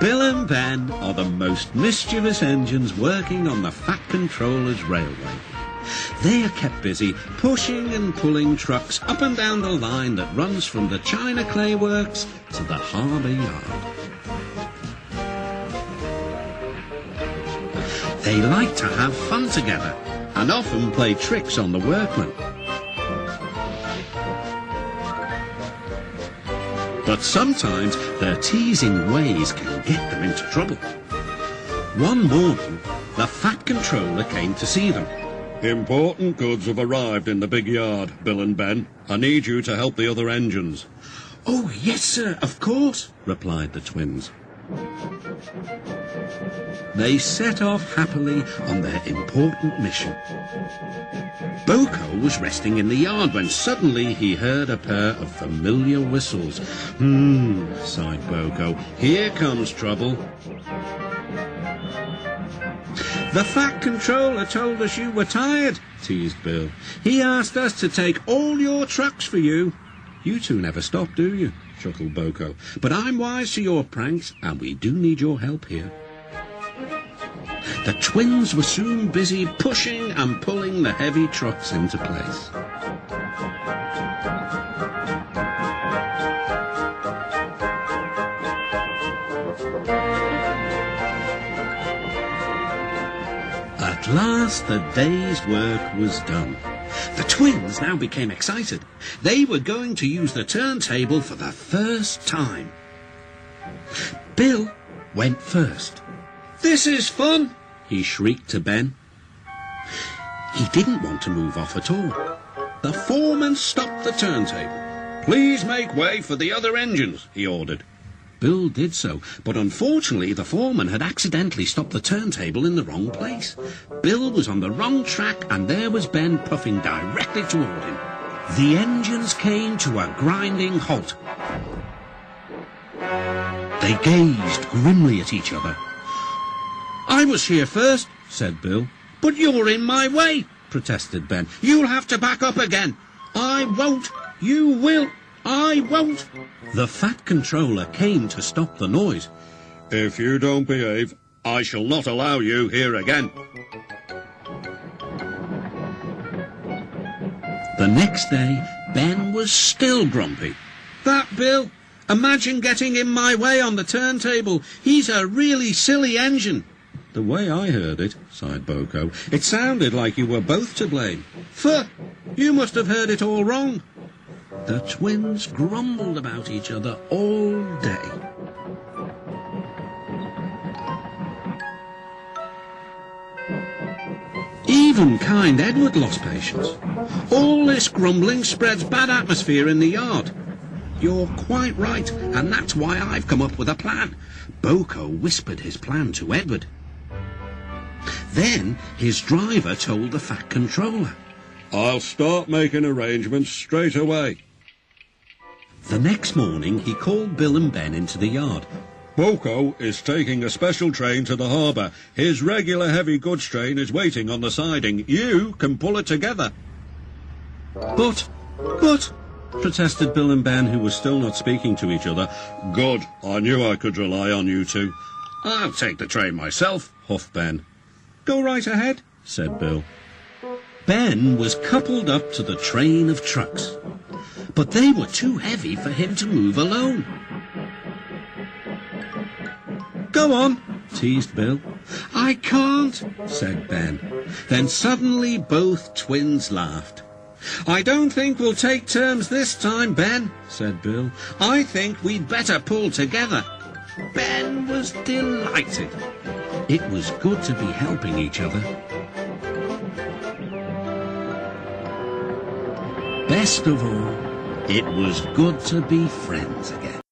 Bill and Ben are the most mischievous engines working on the Fat Controller's railway. They are kept busy pushing and pulling trucks up and down the line that runs from the China Clay Works to the harbour yard. They like to have fun together and often play tricks on the workmen. But sometimes their teasing ways can get them into trouble. One morning, the Fat Controller came to see them. Important goods have arrived in the big yard, Bill and Ben. I need you to help the other engines. "Oh, yes, sir, of course," replied the twins. They set off happily on their important mission. BoCo was resting in the yard when suddenly he heard a pair of familiar whistles. Sighed BoCo. "Here comes trouble." "The Fat Controller told us you were tired," teased Bill. "He asked us to take all your trucks for you." "You two never stop, do you?" chuckled BoCo. "But I'm wise to your pranks, and we do need your help here." The twins were soon busy pushing and pulling the heavy trucks into place. At last the day's work was done. The twins now became excited. They were going to use the turntable for the first time. Bill went first. "This is fun!" he shrieked to Ben. He didn't want to move off at all. The foreman stopped the turntable. Please make way for the other engines, he ordered. Bill did so, but unfortunately the foreman had accidentally stopped the turntable in the wrong place. Bill was on the wrong track, and there was Ben puffing directly toward him. The engines came to a grinding halt. They gazed grimly at each other. "I was here first," said Bill. "But you're in my way," protested Ben. "You'll have to back up again." "I won't." "You will." "I won't." The Fat Controller came to stop the noise. "If you don't behave, I shall not allow you here again." The next day, Ben was still grumpy. "That Bill, imagine getting in my way on the turntable. He's a really silly engine." "The way I heard it," sighed BoCo, "it sounded like you were both to blame." "Pho, you must have heard it all wrong." The twins grumbled about each other all day. Even kind Edward lost patience. "All this grumbling spreads bad atmosphere in the yard." "You're quite right, and that's why I've come up with a plan." BoCo whispered his plan to Edward. Then his driver told the Fat Controller. "I'll start making arrangements straight away." The next morning he called Bill and Ben into the yard. BoCo is taking a special train to the harbour. His regular heavy goods train is waiting on the siding. You can pull it together. But, protested Bill and Ben, who were still not speaking to each other. "Good. I knew I could rely on you two." "I'll take the train myself," huffed Ben. "Go right ahead," said Bill. Ben was coupled up to the train of trucks, but they were too heavy for him to move alone. "Go on," teased Bill. "I can't," said Ben. Then suddenly both twins laughed. "I don't think we'll take turns this time, Ben," said Bill. "I think we'd better pull together." Ben was delighted. It was good to be helping each other. Best of all, it was good to be friends again.